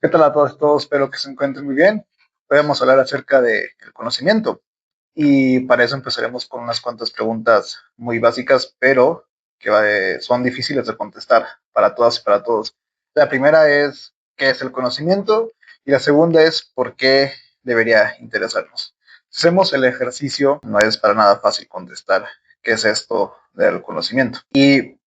¿Qué tal a todos? Espero que se encuentren muy bien. Hoy vamos a hablar acerca del conocimiento y para eso empezaremos con unas cuantas preguntas muy básicas, pero que son difíciles de contestar para todas y para todos. La primera es, ¿qué es el conocimiento? Y la segunda es, ¿por qué debería interesarnos? Si hacemos el ejercicio, no es para nada fácil contestar qué es esto del conocimiento. Y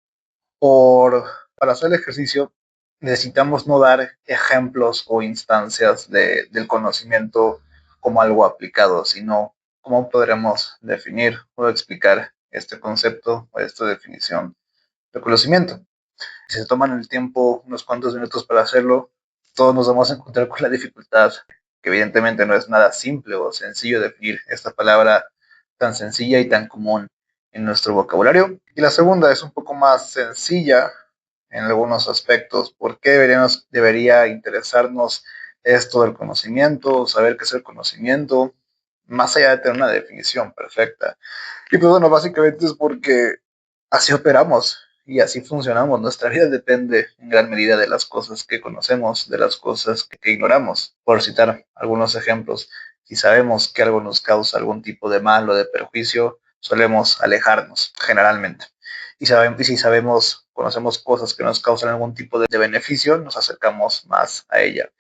para hacer el ejercicio necesitamos no dar ejemplos o instancias del conocimiento como algo aplicado, sino cómo podremos definir o explicar este concepto o esta definición de conocimiento. Si se toman el tiempo, unos cuantos minutos para hacerlo, todos nos vamos a encontrar con la dificultad, que evidentemente no es nada simple o sencillo definir esta palabra tan sencilla y tan común en nuestro vocabulario. Y la segunda es un poco más sencilla en algunos aspectos. ¿Por qué debería interesarnos esto del conocimiento? Saber qué es el conocimiento, más allá de tener una definición perfecta. Y pues bueno, básicamente es porque así operamos y así funcionamos. Nuestra vida depende en gran medida de las cosas que conocemos, de las cosas que ignoramos. Por citar algunos ejemplos, si sabemos que algo nos causa algún tipo de mal o de perjuicio, solemos alejarnos generalmente. Y si sabemos, conocemos cosas que nos causan algún tipo de beneficio, nos acercamos más a ella.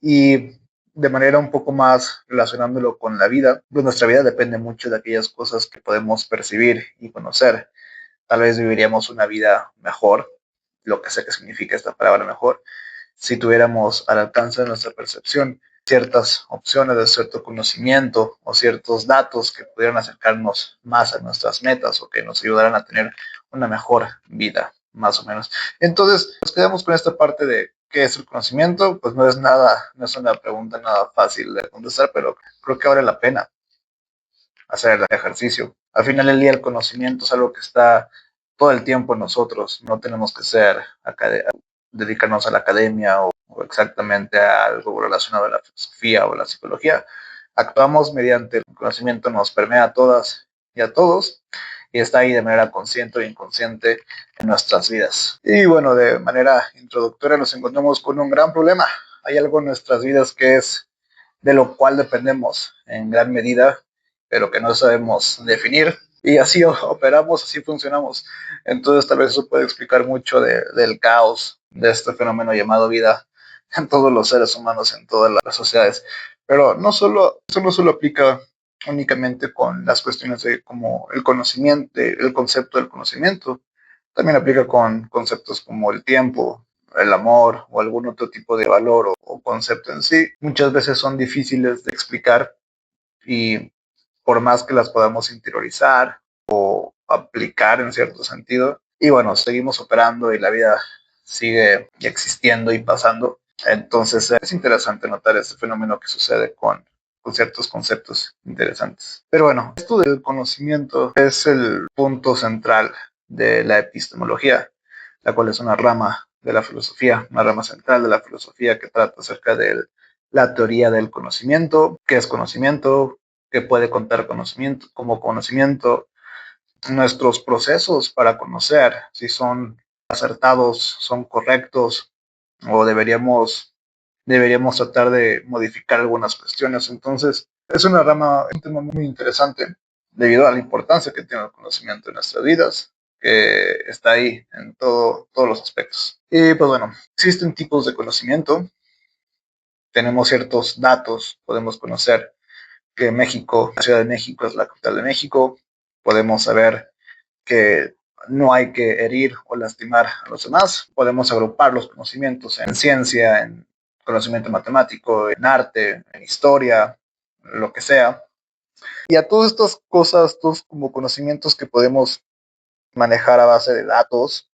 Y de manera un poco más relacionándolo con la vida, pues nuestra vida depende mucho de aquellas cosas que podemos percibir y conocer. Tal vez viviríamos una vida mejor, lo que sé que significa esta palabra mejor, si tuviéramos al alcance de nuestra percepción ciertas opciones de cierto conocimiento o ciertos datos que pudieran acercarnos más a nuestras metas o que nos ayudaran a tener una mejor vida, más o menos. Entonces, nos quedamos con esta parte de qué es el conocimiento, pues no es una pregunta nada fácil de contestar, pero creo que vale la pena hacer el ejercicio. Al final del día el conocimiento es algo que está todo el tiempo en nosotros, no tenemos que dedicarnos a la academia o exactamente a algo relacionado a la filosofía o la psicología. Actuamos mediante el conocimiento, nos permea a todas y a todos y está ahí de manera consciente o inconsciente en nuestras vidas. Y bueno, de manera introductoria nos encontramos con un gran problema. Hay algo en nuestras vidas que es de lo cual dependemos en gran medida, pero que no sabemos definir. Y así operamos, así funcionamos. Entonces tal vez eso puede explicar mucho del caos de este fenómeno llamado vida en todos los seres humanos, en todas las sociedades. Pero eso no solo aplica únicamente con las cuestiones de como el conocimiento, el concepto del conocimiento. También aplica con conceptos como el tiempo, el amor o algún otro tipo de valor o concepto en sí. Muchas veces son difíciles de explicar y por más que las podamos interiorizar o aplicar en cierto sentido, y bueno, seguimos operando y la vida sigue existiendo y pasando. Entonces es interesante notar este fenómeno que sucede con ciertos conceptos interesantes. Pero bueno, esto del conocimiento es el punto central de la epistemología, la cual es una rama de la filosofía, una rama central de la filosofía que trata acerca de la teoría del conocimiento, qué es conocimiento, qué puede contar conocimiento como conocimiento, nuestros procesos para conocer, si son acertados, son correctos o deberíamos tratar de modificar algunas cuestiones. Entonces, es una rama, un tema muy interesante debido a la importancia que tiene el conocimiento en nuestras vidas, que está ahí en todos los aspectos. Y pues bueno, existen tipos de conocimiento, tenemos ciertos datos, podemos conocer que México, la Ciudad de México es la capital de México, podemos saber que no hay que herir o lastimar a los demás. Podemos agrupar los conocimientos en ciencia, en conocimiento matemático, en arte, en historia, lo que sea. Y a todas estas cosas, estos como conocimientos que podemos manejar a base de datos,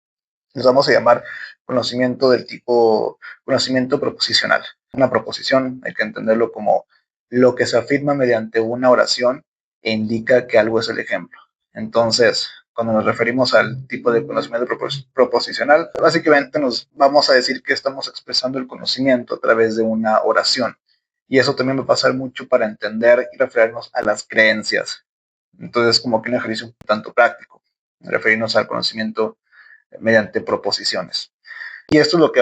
les vamos a llamar conocimiento del tipo conocimiento proposicional. Una proposición hay que entenderlo como lo que se afirma mediante una oración e indica que algo es el ejemplo. Entonces, cuando nos referimos al tipo de conocimiento proposicional, básicamente nos vamos a decir que estamos expresando el conocimiento a través de una oración. Y eso también va a pasar mucho para entender y referirnos a las creencias. Entonces, como que un ejercicio un tanto práctico, referirnos al conocimiento mediante proposiciones. Y esto es lo que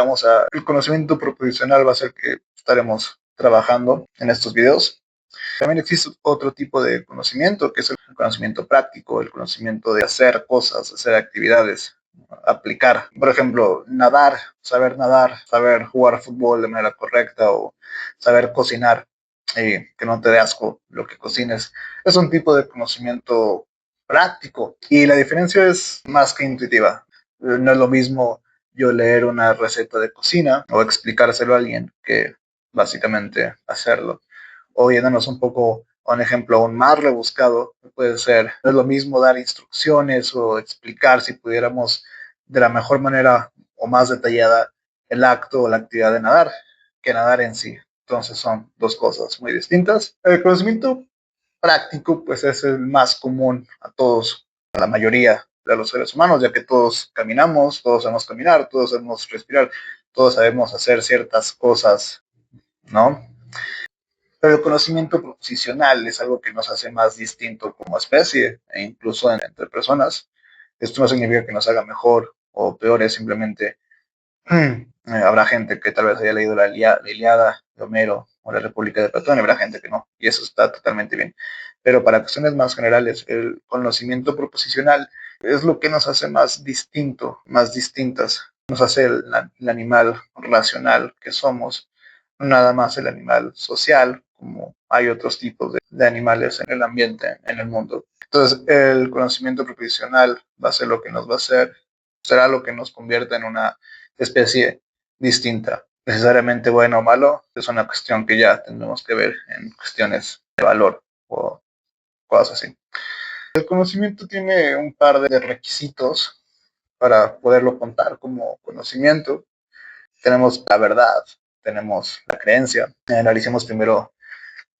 el conocimiento proposicional va a ser que estaremos trabajando en estos videos. También existe otro tipo de conocimiento, que es el conocimiento práctico, el conocimiento de hacer cosas, hacer actividades, aplicar. Por ejemplo, nadar, saber jugar fútbol de manera correcta o saber cocinar, que no te dé asco lo que cocines. Es un tipo de conocimiento práctico y la diferencia es más que intuitiva. No es lo mismo yo leer una receta de cocina o explicárselo a alguien que básicamente hacerlo. O yéndonos un poco a un ejemplo aún más rebuscado, puede ser, no es lo mismo dar instrucciones o explicar si pudiéramos de la mejor manera o más detallada el acto o la actividad de nadar que nadar en sí. Entonces son dos cosas muy distintas. El conocimiento práctico pues es el más común a todos, a la mayoría de los seres humanos, ya que todos caminamos, todos sabemos caminar, todos sabemos respirar, todos sabemos hacer ciertas cosas, ¿no? Pero el conocimiento proposicional es algo que nos hace más distinto como especie e incluso entre personas. Esto no significa que nos haga mejor o peores, simplemente habrá gente que tal vez haya leído la Iliada de Homero o la República de Platón y habrá gente que no, y eso está totalmente bien. Pero para cuestiones más generales, el conocimiento proposicional es lo que nos hace más distinto, más distintas, nos hace el animal racional que somos, no nada más el animal social, como hay otros tipos de animales en el ambiente, en el mundo. Entonces, el conocimiento proposicional va a ser lo que nos va a hacer, será lo que nos convierta en una especie distinta. Necesariamente bueno o malo, es una cuestión que ya tendremos que ver en cuestiones de valor o cosas así. El conocimiento tiene un par de requisitos para poderlo contar como conocimiento. Tenemos la verdad, tenemos la creencia. Analicemos primero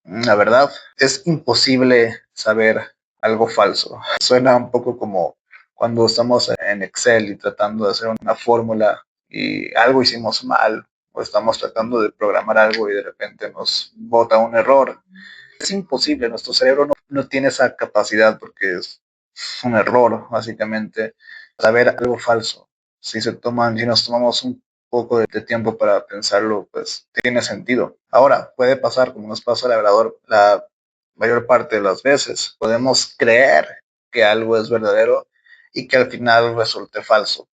la verdad. Es imposible saber algo falso. Suena un poco como cuando estamos en Excel y tratando de hacer una fórmula y algo hicimos mal o estamos tratando de programar algo y de repente nos bota un error. Es imposible, nuestro cerebro no tiene esa capacidad porque es un error, básicamente, saber algo falso. Si nos tomamos un poco de tiempo para pensarlo, pues tiene sentido. Ahora, puede pasar, como nos pasa la mayor parte de las veces, podemos creer que algo es verdadero y que al final resulte falso.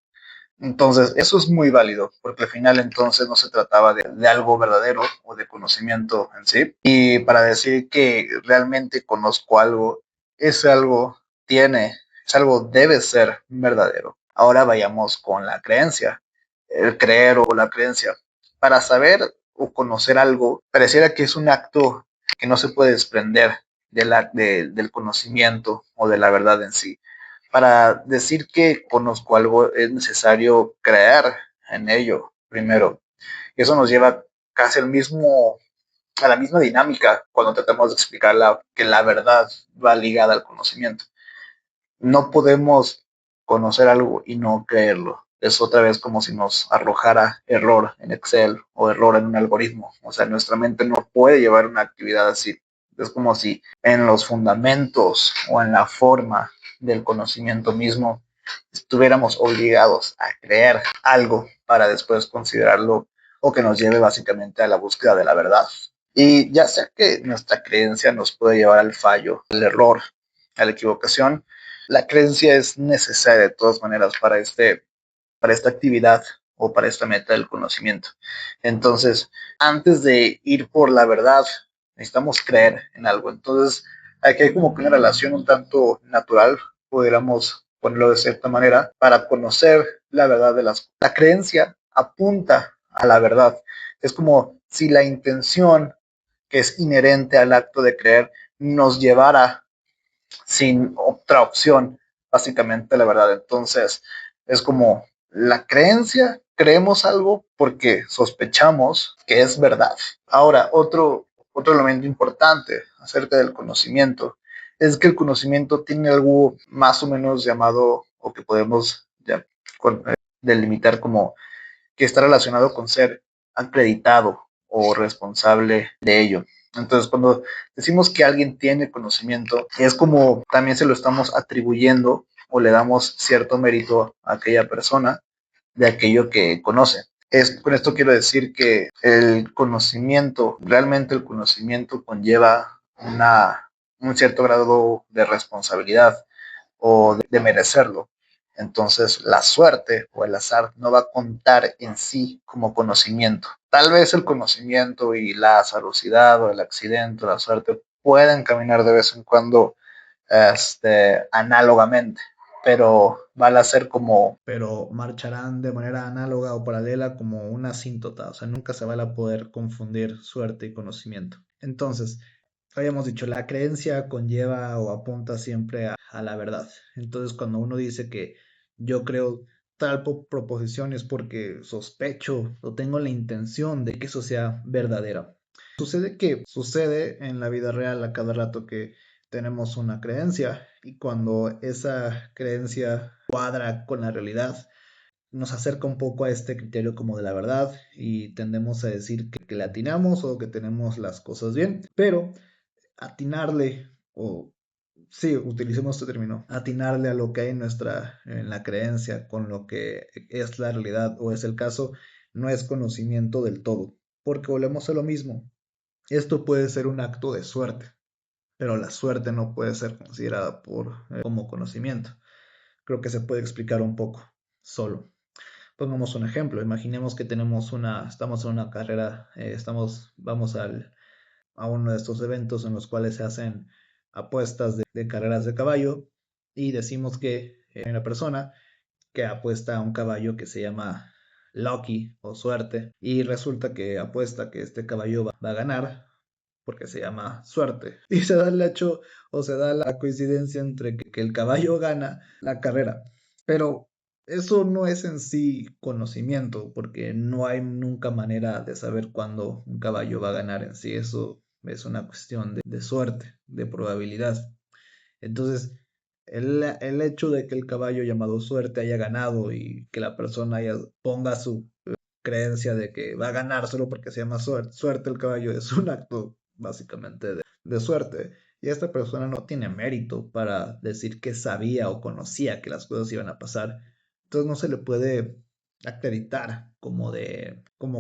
Entonces, eso es muy válido, porque al final entonces no se trataba de algo verdadero o de conocimiento en sí. Y para decir que realmente conozco algo, ese algo es algo debe ser verdadero. Ahora vayamos con la creencia, el creer o la creencia. Para saber o conocer algo, pareciera que es un acto que no se puede desprender del conocimiento o de la verdad en sí. Para decir que conozco algo es necesario creer en ello primero. Y eso nos lleva casi a la misma dinámica cuando tratamos de explicar que la verdad va ligada al conocimiento. No podemos conocer algo y no creerlo. Es otra vez como si nos arrojara error en Excel o error en un algoritmo. O sea, nuestra mente no puede llevar una actividad así. Es como si en los fundamentos o en la forma del conocimiento mismo estuviéramos obligados a creer algo para después considerarlo o que nos lleve básicamente a la búsqueda de la verdad. Y ya sea que nuestra creencia nos puede llevar al fallo, al error, a la equivocación, la creencia es necesaria de todas maneras para esta actividad o para esta meta del conocimiento. Entonces, antes de ir por la verdad, necesitamos creer en algo. Entonces, aquí hay como que una relación un tanto natural, pudiéramos ponerlo de cierta manera, para conocer la verdad de las cosas. La creencia apunta a la verdad. Es como si la intención que es inherente al acto de creer nos llevara sin otra opción, básicamente la verdad. Entonces, es como la creencia, creemos algo porque sospechamos que es verdad. Ahora, otro elemento importante acerca del conocimiento es que el conocimiento tiene algo más o menos llamado, o que podemos ya, delimitar como que está relacionado con ser acreditado o responsable de ello. Entonces, cuando decimos que alguien tiene conocimiento, es como también se lo estamos atribuyendo o le damos cierto mérito a aquella persona de aquello que conoce. Con esto quiero decir que el conocimiento, realmente el conocimiento conlleva un cierto grado de responsabilidad o de merecerlo. Entonces, la suerte o el azar no va a contar en sí como conocimiento. Tal vez el conocimiento y la azarosidad o el accidente o la suerte pueden caminar de vez en cuando análogamente, pero van a ser como... Pero marcharán de manera análoga o paralela como una asíntota, o sea, nunca se van a poder confundir suerte y conocimiento. Entonces, habíamos dicho, la creencia conlleva o apunta siempre a la verdad. Entonces, cuando uno dice que yo creo tal proposición es porque sospecho o tengo la intención de que eso sea verdadera. Sucede en la vida real a cada rato que tenemos una creencia y cuando esa creencia cuadra con la realidad, nos acerca un poco a este criterio como de la verdad y tendemos a decir que le atinamos o que tenemos las cosas bien, pero atinarle o sí, utilicemos este término, atinarle a lo que hay en la creencia con lo que es la realidad o es el caso, no es conocimiento del todo, porque volvemos a lo mismo. Esto puede ser un acto de suerte, pero la suerte no puede ser considerada como conocimiento. Creo que se puede explicar un poco solo. Pongamos un ejemplo. Imaginemos que estamos en una carrera, vamos a uno de estos eventos en los cuales se hacen apuestas de carreras de caballo y decimos que hay una persona que apuesta a un caballo que se llama Lucky o suerte y resulta que apuesta que este caballo va a ganar porque se llama suerte. Y se da el hecho o se da la coincidencia entre que el caballo gana la carrera. Pero eso no es en sí conocimiento, porque no hay nunca manera de saber cuándo un caballo va a ganar en sí. Eso es una cuestión de suerte, de probabilidad. Entonces, el hecho de que el caballo llamado suerte haya ganado y que la persona ponga su creencia de que va a ganar solo porque se llama suerte el caballo es un acto básicamente de suerte. Y esta persona no tiene mérito para decir que sabía o conocía que las cosas iban a pasar. Entonces no se le puede acreditar como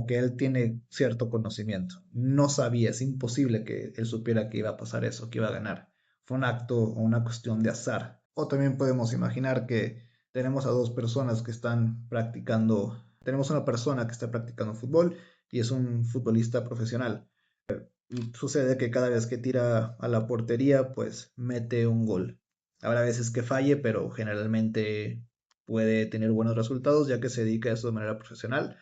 que él tiene cierto conocimiento. No sabía, es imposible que él supiera que iba a pasar eso, que iba a ganar. Fue un acto o una cuestión de azar. O también podemos imaginar que tenemos a dos personas que están practicando. Tenemos una persona que está practicando fútbol y es un futbolista profesional. Sucede que cada vez que tira a la portería, pues mete un gol. Habrá veces que falle, pero generalmente puede tener buenos resultados ya que se dedica a eso de manera profesional.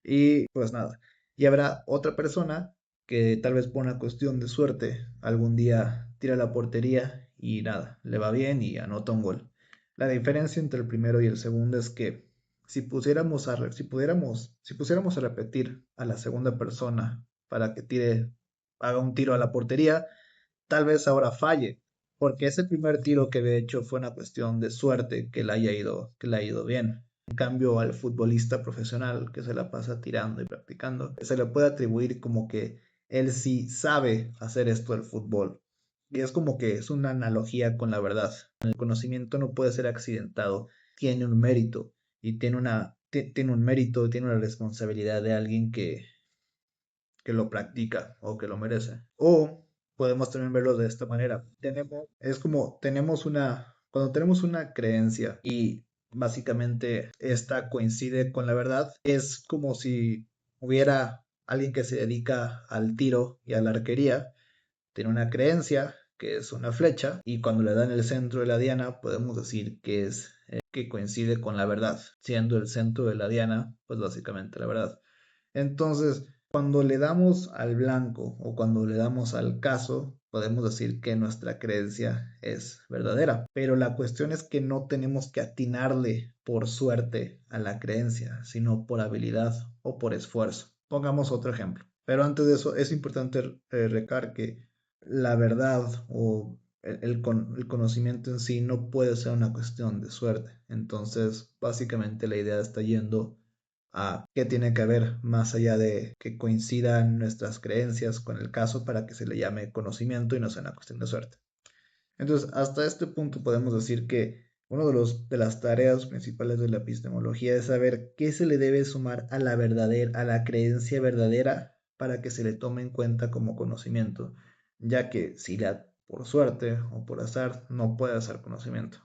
Y pues nada. Y habrá otra persona que tal vez por una cuestión de suerte algún día tira a la portería y nada, le va bien y anota un gol. La diferencia entre el primero y el segundo es que si pusiéramos a repetir a la segunda persona para que haga un tiro a la portería, tal vez ahora falle, porque ese primer tiro que había hecho fue una cuestión de suerte que le haya ido bien. En cambio, al futbolista profesional que se la pasa tirando y practicando, se le puede atribuir como que él sí sabe hacer esto del fútbol. Y es como que es una analogía con la verdad. El conocimiento no puede ser accidentado, tiene un mérito y tiene un mérito, tiene una responsabilidad de alguien que lo practica o que lo merece. O podemos también verlo de esta manera. Cuando tenemos una creencia y básicamente esta coincide con la verdad, es como si hubiera alguien que se dedica al tiro y a la arquería, tiene una creencia que es una flecha y cuando le dan el centro de la diana podemos decir que coincide con la verdad, siendo el centro de la diana pues básicamente la verdad. Entonces, cuando le damos al blanco o cuando le damos al caso, podemos decir que nuestra creencia es verdadera. Pero la cuestión es que no tenemos que atinarle por suerte a la creencia, sino por habilidad o por esfuerzo. Pongamos otro ejemplo. Pero antes de eso, es importante recar que la verdad o el conocimiento en sí no puede ser una cuestión de suerte. Entonces, básicamente la idea está yendo a qué tiene que haber más allá de que coincidan nuestras creencias con el caso para que se le llame conocimiento y no sea una cuestión de suerte. Entonces, hasta este punto podemos decir que Uno de las tareas principales de la epistemología es saber qué se le debe sumar a a la creencia verdadera para que se le tome en cuenta como conocimiento, ya que si por suerte o por azar no puede ser conocimiento.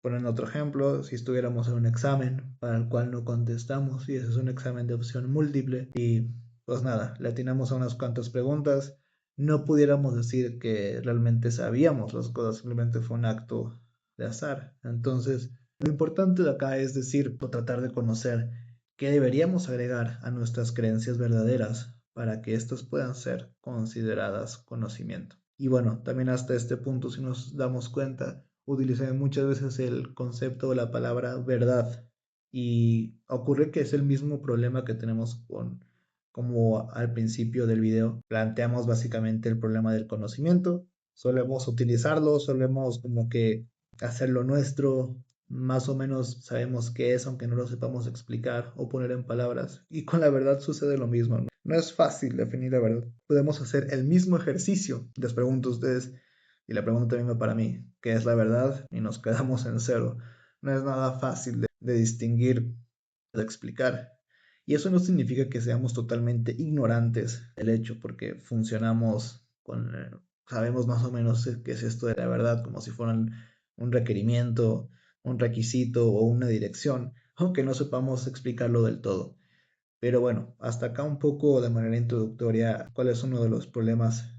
Poniendo otro ejemplo, si estuviéramos en un examen para el cual no contestamos y ese es un examen de opción múltiple y pues nada, le atinamos a unas cuantas preguntas, no pudiéramos decir que realmente sabíamos las cosas, simplemente fue un acto de azar. Entonces, lo importante de acá es decir o tratar de conocer qué deberíamos agregar a nuestras creencias verdaderas para que éstas puedan ser consideradas conocimiento. Y bueno, también hasta este punto, si nos damos cuenta, utilicé muchas veces el concepto de la palabra verdad y ocurre que es el mismo problema que tenemos con, como al principio del video, planteamos básicamente el problema del conocimiento, solemos utilizarlo, solemos como que hacerlo nuestro, más o menos sabemos qué es, aunque no lo sepamos explicar o poner en palabras, y con la verdad sucede lo mismo. No es fácil definir la verdad. Podemos hacer el mismo ejercicio. Les pregunto a ustedes, y la pregunta también va para mí, ¿qué es la verdad? Y nos quedamos en cero. No es nada fácil de distinguir, de explicar. Y eso no significa que seamos totalmente ignorantes del hecho, porque funcionamos con, sabemos más o menos qué es esto de la verdad, como si fueran un requerimiento, un requisito o una dirección, aunque no sepamos explicarlo del todo. Pero bueno, hasta acá un poco de manera introductoria, cuál es uno de los problemas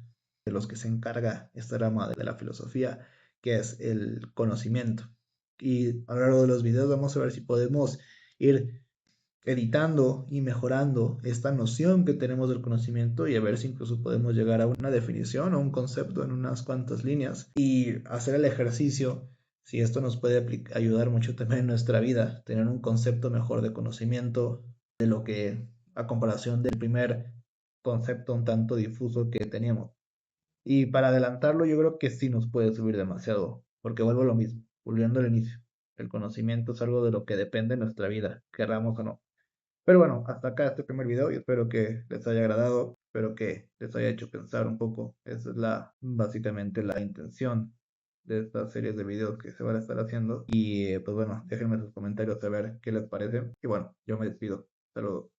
de los que se encarga esta rama de la filosofía, que es el conocimiento. Y a lo largo de los videos vamos a ver si podemos ir editando y mejorando esta noción que tenemos del conocimiento y a ver si incluso podemos llegar a una definición o un concepto en unas cuantas líneas y hacer el ejercicio, si esto nos puede ayudar mucho también en nuestra vida, tener un concepto mejor de conocimiento de lo que a comparación del primer concepto un tanto difuso que teníamos. Y para adelantarlo, yo creo que sí nos puede subir demasiado, porque vuelvo a lo mismo, volviendo al inicio. El conocimiento es algo de lo que depende nuestra vida, querramos o no. Pero bueno, hasta acá este primer video y espero que les haya agradado, espero que les haya hecho pensar un poco. Esa es básicamente la intención de estas series de videos que se van a estar haciendo. Y pues bueno, déjenme sus comentarios a ver qué les parece. Y bueno, yo me despido. Saludos.